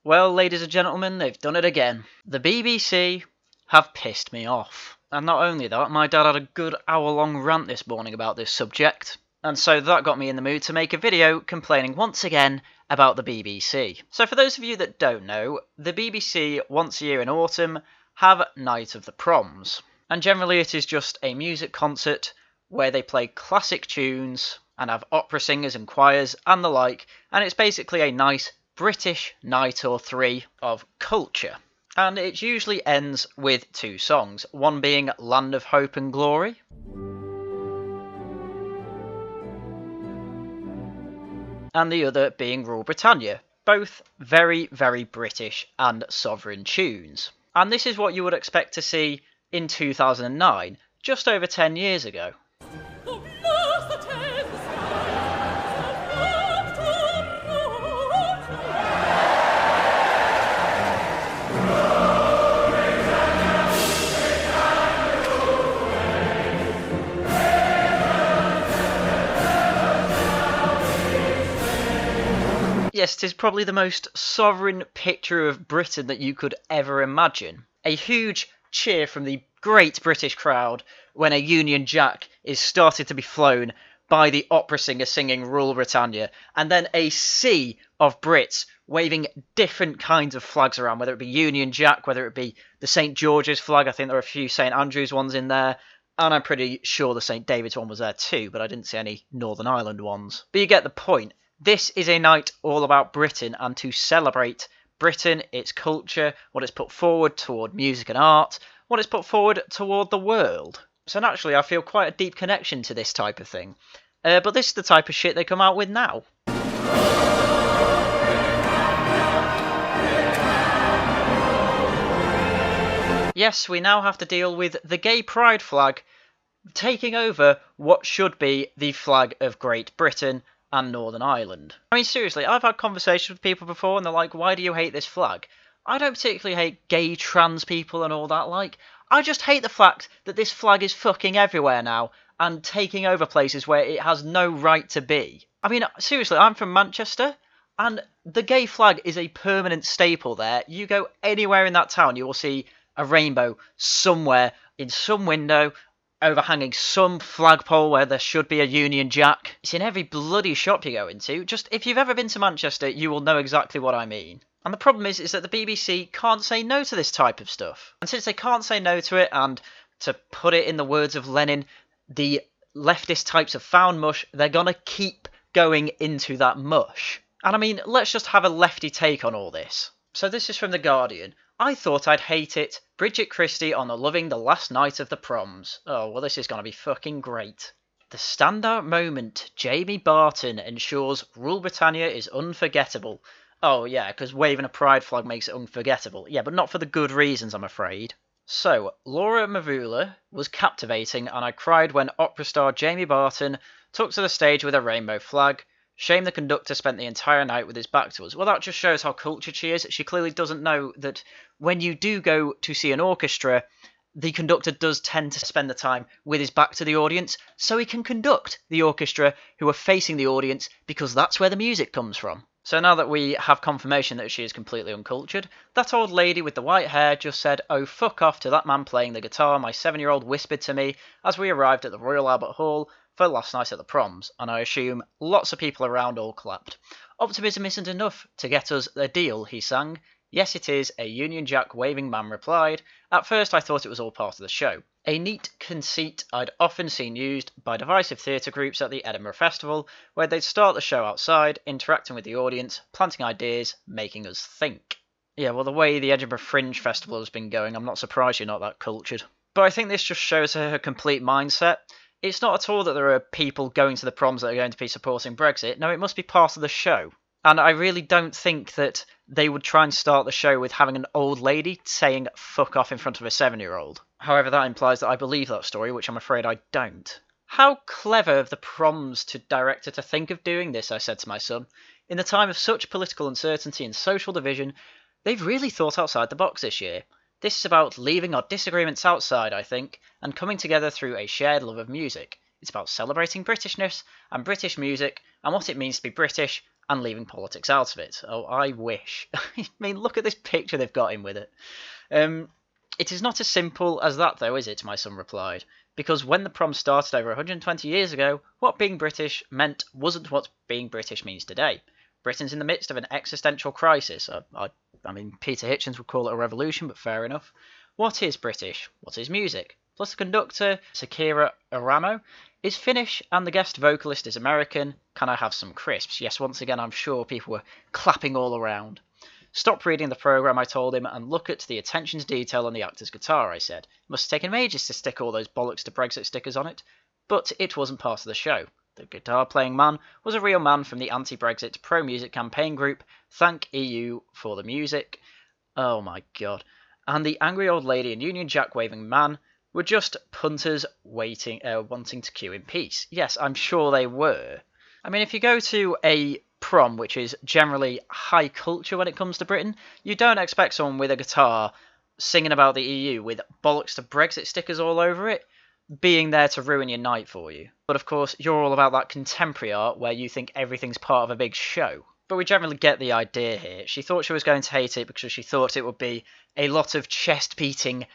Well, ladies and gentlemen, they've done it again. The BBC have pissed me off. And not only that, my dad had a good hour-long rant this morning about this subject. And so that got me in the mood to make a video complaining once again about the BBC. So for those of you that don't know, the BBC once a year in autumn have Night of the Proms. And generally it is just a music concert where they play classic tunes and have opera singers and choirs and the like, and it's basically a nice British night or three of culture. And it usually ends with two songs, one being Land of Hope and Glory, and the other being Rule Britannia, both very, very British and sovereign tunes. And this is what you would expect to see in 2009, just over 10 years ago. Yes, 'tis probably the most sovereign picture of Britain that you could ever imagine. A huge cheer from the great British crowd when a Union Jack is started to be flown by the opera singer singing Rule Britannia, and then a sea of Brits waving different kinds of flags around, whether it be Union Jack, whether it be the St George's flag. I think there are a few St Andrews ones in there, and I'm pretty sure the St David's one was there too, but I didn't see any Northern Ireland ones. But you get the point. This is a night all about Britain and to celebrate Britain, its culture, what it's put forward toward music and art, what it's put forward toward the world. So naturally I feel quite a deep connection to this type of thing. But this is the type of shit they come out with now. Yes, we now have to deal with the gay pride flag taking over what should be the flag of Great Britain and Northern Ireland. I mean, seriously, I've had conversations with people before and they're like, why do you hate this flag? I don't particularly hate gay, trans people and all that, like, I just hate the fact that this flag is fucking everywhere now and taking over places where it has no right to be. I mean, seriously, I'm from Manchester and the gay flag is a permanent staple there. You go anywhere in that town, you will see a rainbow somewhere in some window overhanging some flagpole where there should be a Union Jack. It's in every bloody shop you go into. Just, if you've ever been to Manchester, you will know exactly what I mean. And the problem is that the BBC can't say no to this type of stuff. And since they can't say no to it, and to put it in the words of Lenin, the leftist types have found mush, they're gonna keep going into that mush. And I mean, let's just have a lefty take on all this. So this is from The Guardian. I thought I'd hate it. Bridget Christie on Loving the Last Night of the Proms. Oh, well, this is going to be fucking great. The standout moment, Jamie Barton ensures Rule Britannia is unforgettable. Oh, yeah, because waving a pride flag makes it unforgettable. Yeah, but not for the good reasons, I'm afraid. So, Laura Mavula was captivating, and I cried when opera star Jamie Barton took to the stage with a rainbow flag. Shame the conductor spent the entire night with his back to us. Well, that just shows how cultured she is. She clearly doesn't know that when you do go to see an orchestra, the conductor does tend to spend the time with his back to the audience, so he can conduct the orchestra who are facing the audience, because that's where the music comes from. So now that we have confirmation that she is completely uncultured, that old lady with the white hair just said, "Oh, fuck off" to that man playing the guitar, my 7-year-old whispered to me as we arrived at the Royal Albert Hall for last night at the Proms, and I assume lots of people around all clapped. "Optimism isn't enough to get us the deal," he sang. "Yes, it is," a Union Jack waving man replied. "At first I thought it was all part of the show. A neat conceit I'd often seen used by divisive theatre groups at the Edinburgh Festival, where they'd start the show outside, interacting with the audience, planting ideas, making us think." Yeah, well, the way the Edinburgh Fringe Festival has been going, I'm not surprised you're not that cultured. But I think this just shows her complete mindset. It's not at all that there are people going to the Proms that are going to be supporting Brexit. No, it must be part of the show. And I really don't think that they would try and start the show with having an old lady saying fuck off in front of a 7-year-old. However, that implies that I believe that story, which I'm afraid I don't. How clever of the Proms director to think of doing this, I said to my son. In the time of such political uncertainty and social division, they've really thought outside the box this year. This is about leaving our disagreements outside, I think, and coming together through a shared love of music. It's about celebrating Britishness and British music and what it means to be British and leaving politics out of it. Oh, I wish. I mean, look at this picture they've got him with it. It is not as simple as that, though, is it? My son replied. Because when the Proms started over 120 years ago, what being British meant wasn't what being British means today. Britain's in the midst of an existential crisis. I mean, Peter Hitchens would call it a revolution, but fair enough. What is British? What is music? Plus the conductor, Sakira Aramo, is Finnish and the guest vocalist is American. Can I have some crisps? Yes, once again, I'm sure people were clapping all around. Stop reading the programme, I told him, and look at the attention to detail on the actor's guitar, I said. It must have taken him ages to stick all those bollocks to Brexit stickers on it. But it wasn't part of the show. The guitar-playing man was a real man from the anti-Brexit pro-music campaign group, Thank EU for the Music. Oh my god. And the angry old lady and Union Jack-waving man were just punters wanting to queue in peace. Yes, I'm sure they were. I mean, if you go to a prom, which is generally high culture when it comes to Britain, you don't expect someone with a guitar singing about the EU with bollocks to Brexit stickers all over it being there to ruin your night for you. But of course, you're all about that contemporary art where you think everything's part of a big show. But we generally get the idea here. She thought she was going to hate it because she thought it would be a lot of chest-beating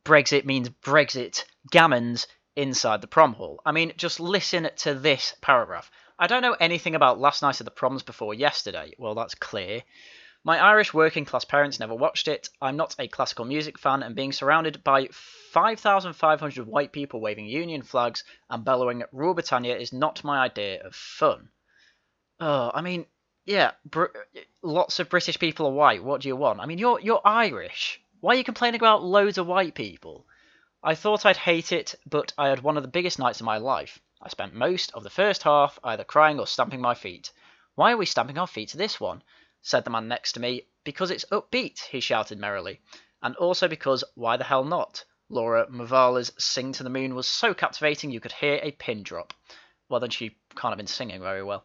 Brexit means Brexit gammons inside the prom hall. I mean, just listen to this paragraph. I don't know anything about last night at the proms before yesterday. Well, that's clear. My Irish working class parents never watched it. I'm not a classical music fan, and being surrounded by 5,500 white people waving Union flags and bellowing Rule Britannia is not my idea of fun. Oh, I mean, yeah, lots of British people are white. What do you want? I mean, you're Irish. Why are you complaining about loads of white people? I thought I'd hate it, but I had one of the biggest nights of my life. I spent most of the first half either crying or stamping my feet. Why are we stamping our feet to this one? Said the man next to me. Because it's upbeat, he shouted merrily. And also because, why the hell not? Laura Mavala's Sing to the Moon was so captivating you could hear a pin drop. Well, then she can't have been singing very well.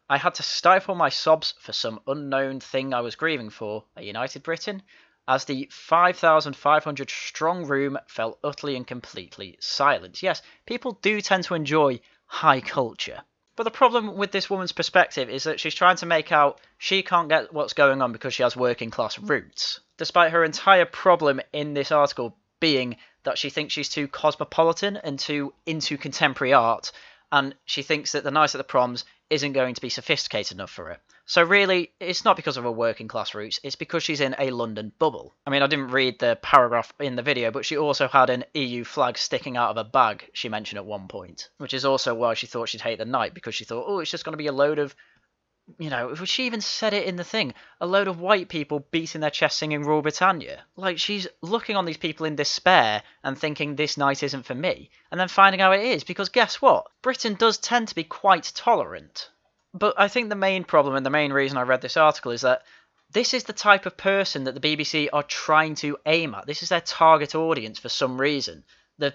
I had to stifle my sobs for some unknown thing I was grieving for, a united Britain, as the 5,500 strong room fell utterly and completely silent. Yes, people do tend to enjoy high culture. But the problem with this woman's perspective is that she's trying to make out she can't get what's going on because she has working class roots, despite her entire problem in this article being that she thinks she's too cosmopolitan and too into contemporary art, and she thinks that the night at the proms isn't going to be sophisticated enough for her. So really, it's not because of her working class roots, it's because she's in a London bubble. I mean, I didn't read the paragraph in the video, but she also had an EU flag sticking out of a bag, she mentioned at one point. Which is also why she thought she'd hate the night, because she thought, oh, it's just going to be a load of, you know, she even said it in the thing, a load of white people beating their chest singing Rule Britannia. Like, she's looking on these people in despair and thinking this night isn't for me, and then finding out it is, because guess what? Britain does tend to be quite tolerant. But I think the main problem and the main reason I read this article is that this is the type of person that the BBC are trying to aim at. This is their target audience for some reason. The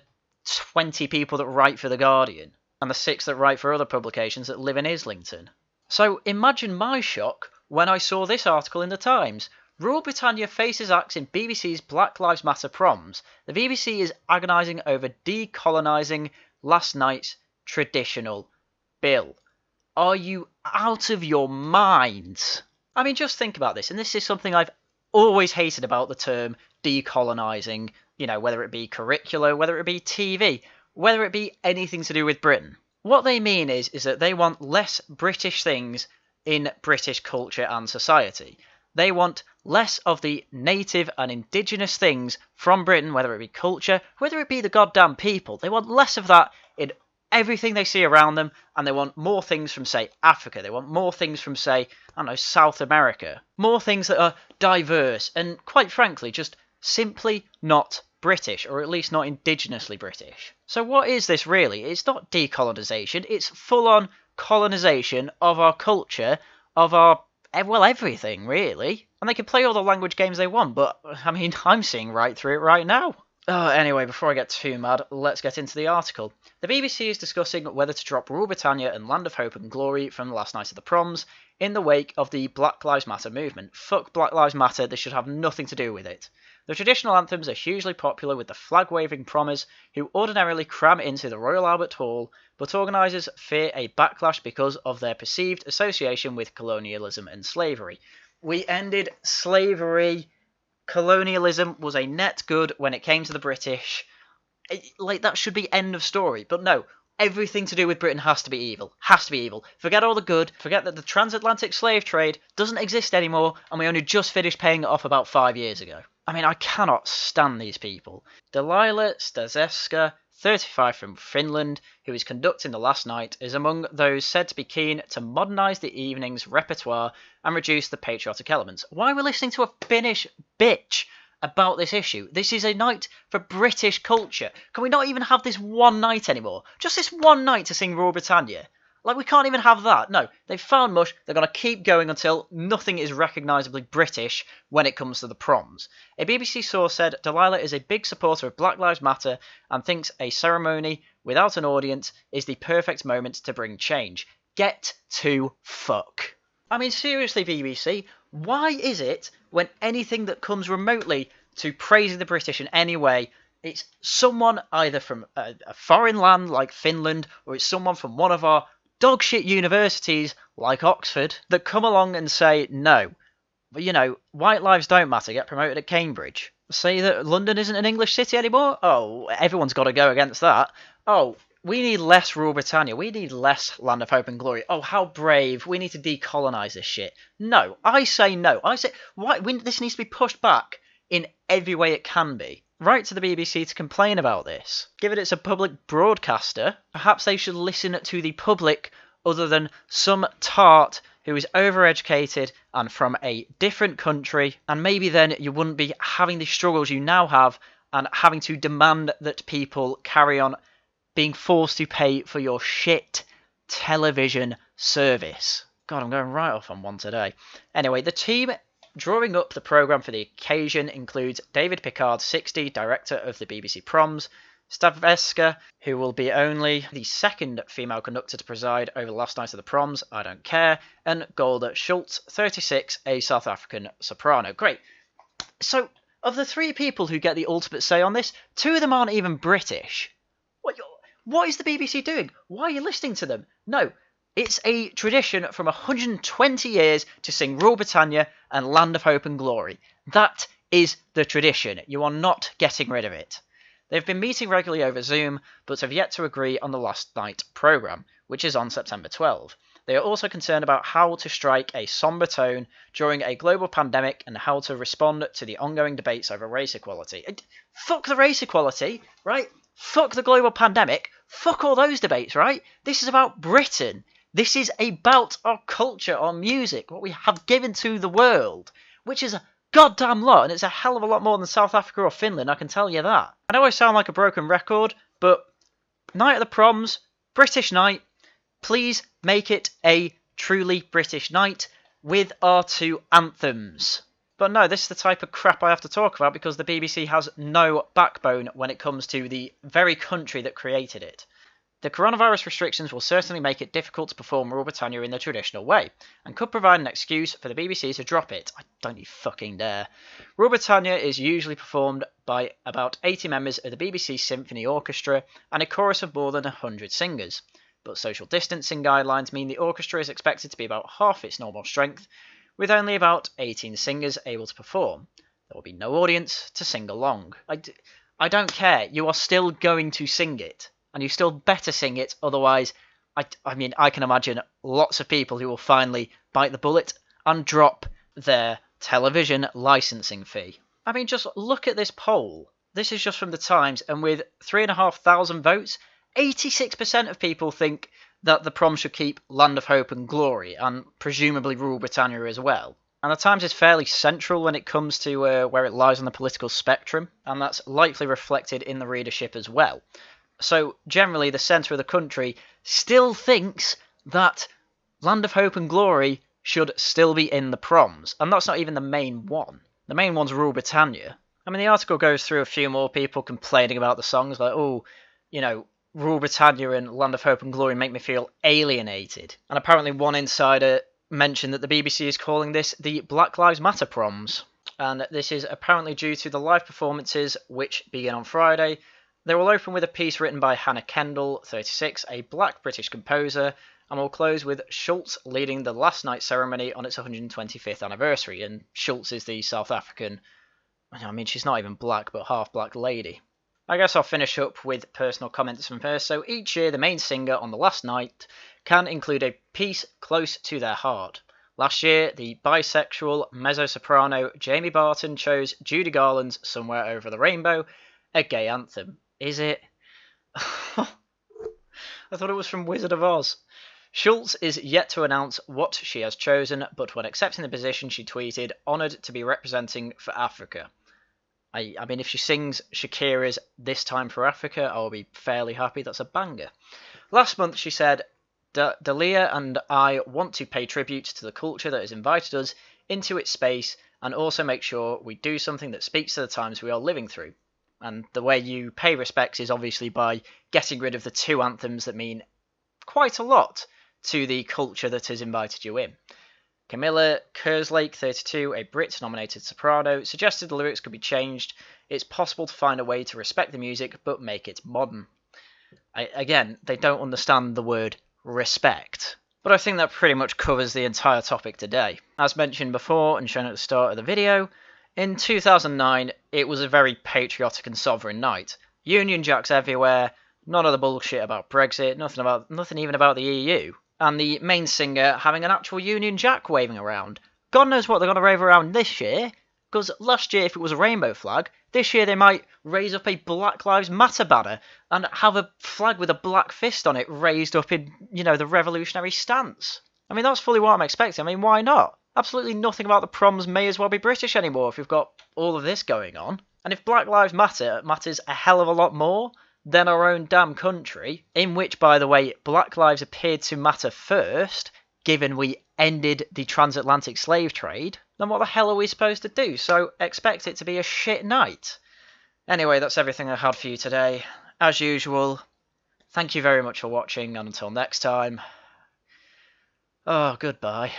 20 people that write for The Guardian and the 6 that write for other publications that live in Islington. So imagine my shock when I saw this article in The Times. Rule Britannia faces axe in BBC's Black Lives Matter proms. The BBC is agonising over decolonising last night's traditional bill. Are you out of your minds? I mean, just think about this, and this is something I've always hated about the term decolonising, you know, whether it be curricula, whether it be TV, whether it be anything to do with Britain. What they mean is that they want less British things in British culture and society. They want less of the native and indigenous things from Britain, whether it be culture, whether it be the goddamn people. They want less of that in everything they see around them, and they want more things from, say, Africa. They want more things from, say, I don't know, South America. More things that are diverse and, quite frankly, just simply not British, or at least not indigenously British. So what is this really? It's not decolonisation, it's full-on colonisation of our culture, of our, well, everything, really. And they can play all the language games they want, but, I mean, I'm seeing right through it right now. Anyway, before I get too mad, let's get into the article. The BBC is discussing whether to drop Rule Britannia and Land of Hope and Glory from the last night of the Proms in the wake of the Black Lives Matter movement. Fuck Black Lives Matter, they should have nothing to do with it. The traditional anthems are hugely popular with the flag-waving prommers who ordinarily cram into the Royal Albert Hall, but organisers fear a backlash because of their perceived association with colonialism and slavery. We ended slavery. Colonialism was a net good when it came to the British. That should be end of story. But no, everything to do with Britain has to be evil. Has to be evil. Forget all the good. Forget that the transatlantic slave trade doesn't exist anymore, and we only just finished paying it off about 5 years ago. I mean, I cannot stand these people. Delilah Stasevska, 35 from Finland, who is conducting the last night, is among those said to be keen to modernise the evening's repertoire and reduce the patriotic elements. Why are we listening to a Finnish bitch about this issue? This is a night for British culture. Can we not even have this one night anymore? Just this one night to sing Rule Britannia? We can't even have that. No, they've found mush. They're going to keep going until nothing is recognisably British when it comes to the Proms. A BBC source said Delilah is a big supporter of Black Lives Matter and thinks a ceremony without an audience is the perfect moment to bring change. Get to fuck. I mean, seriously, BBC, why is it when anything that comes remotely to praising the British in any way, it's someone either from a foreign land like Finland, or it's someone from one of our dogshit universities like Oxford that come along and say, no, but white lives don't matter, get promoted at Cambridge. Say that London isn't an English city anymore? Oh, everyone's got to go against that. Oh, we need less Rule Britannia. We need less Land of Hope and Glory. Oh, how brave. We need to decolonise this shit. No, I say no. I say, this needs to be pushed back in every way it can be. Write to the BBC to complain about this. Given it's a public broadcaster, perhaps they should listen to the public other than some tart who is overeducated and from a different country, and maybe then you wouldn't be having the struggles you now have and having to demand that people carry on being forced to pay for your shit television service. God, I'm going right off on one today. Anyway, the team drawing up the programme for the occasion includes David Pickard, 60, director of the BBC Proms, Stavveska, who will be only the second female conductor to preside over the last night of the Proms, I don't care, and Golda Schultz, 36, a South African soprano. Great. So, of the 3 people who get the ultimate say on this, 2 of them aren't even British. What is the BBC doing? Why are you listening to them? No. It's a tradition from 120 years to sing Rule Britannia and Land of Hope and Glory. That is the tradition. You are not getting rid of it. They've been meeting regularly over Zoom, but have yet to agree on the last night programme, which is on September 12. They are also concerned about how to strike a sombre tone during a global pandemic and how to respond to the ongoing debates over race equality. Fuck the race equality, right? Fuck the global pandemic. Fuck all those debates, right? This is about Britain. This is about our culture, our music, what we have given to the world, which is a goddamn lot, and it's a hell of a lot more than South Africa or Finland, I can tell you that. I know I sound like a broken record, but Night of the Proms, British night, please make it a truly British night with our 2 anthems. But no, this is the type of crap I have to talk about because the BBC has no backbone when it comes to the very country that created it. The coronavirus restrictions will certainly make it difficult to perform Rule Britannia in the traditional way, and could provide an excuse for the BBC to drop it. I don't you fucking dare. Rule Britannia is usually performed by about 80 members of the BBC Symphony Orchestra and a chorus of more than 100 singers. But social distancing guidelines mean the orchestra is expected to be about half its normal strength, with only about 18 singers able to perform. There will be no audience to sing along. I don't care. You are still going to sing it. And you still better sing it, otherwise, I mean, I can imagine lots of people who will finally bite the bullet and drop their television licensing fee. I mean, just look at this poll. This is just from the Times, and with 3,500 votes, 86% of people think that the Proms should keep Land of Hope and Glory, and presumably Rule Britannia as well. And the Times is fairly central when it comes to where it lies on the political spectrum, and that's likely reflected in the readership as well. So, generally, the centre of the country still thinks that Land of Hope and Glory should still be in the Proms. And that's not even the main one. The main one's Rule Britannia. I mean, the article goes through a few more people complaining about the songs, like, oh, you know, Rule Britannia and Land of Hope and Glory make me feel alienated. And apparently one insider mentioned that the BBC is calling this the Black Lives Matter Proms. And this is apparently due to the live performances, which begin on Friday. They will open with a piece written by Hannah Kendall, 36, a black British composer, and will close with Schultz leading the last night ceremony on its 125th anniversary. And Schultz is the South African, I mean, she's not even black, but half black lady. I guess I'll finish up with personal comments from her. So each year, the main singer on the last night can include a piece close to their heart. Last year, the bisexual mezzo-soprano Jamie Barton chose Judy Garland's Somewhere Over the Rainbow, a gay anthem. Is it? I thought it was from Wizard of Oz. Schultz is yet to announce what she has chosen, but when accepting the position, she tweeted, "Honoured to be representing for Africa." I mean, if she sings Shakira's This Time for Africa, I'll be fairly happy. That's a banger. Last month, she said, Dalia and I want to pay tribute to the culture that has invited us into its space and also make sure we do something that speaks to the times we are living through. And the way you pay respects is obviously by getting rid of the two anthems that mean quite a lot to the culture that has invited you in. Camilla Kerslake, 32, a Brit-nominated soprano, suggested the lyrics could be changed. It's possible to find a way to respect the music, but make it modern. Again, they don't understand the word respect. But I think that pretty much covers the entire topic today. As mentioned before and shown at the start of the video, in 2009, it was a very patriotic and sovereign night. Union Jacks everywhere, none of the bullshit about Brexit, nothing even about the EU. And the main singer having an actual Union Jack waving around. God knows what they're going to wave around this year, because last year if it was a rainbow flag, this year they might raise up a Black Lives Matter banner and have a flag with a black fist on it raised up in, the revolutionary stance. I mean, that's fully what I'm expecting. I mean, why not? Absolutely nothing about the Proms may as well be British anymore if we've got all of this going on. And if Black Lives Matter matters a hell of a lot more than our own damn country, in which, by the way, black lives appeared to matter first, given we ended the transatlantic slave trade, then what the hell are we supposed to do? So expect it to be a shit night. Anyway, that's everything I had for you today. As usual, thank you very much for watching, and until next time, goodbye.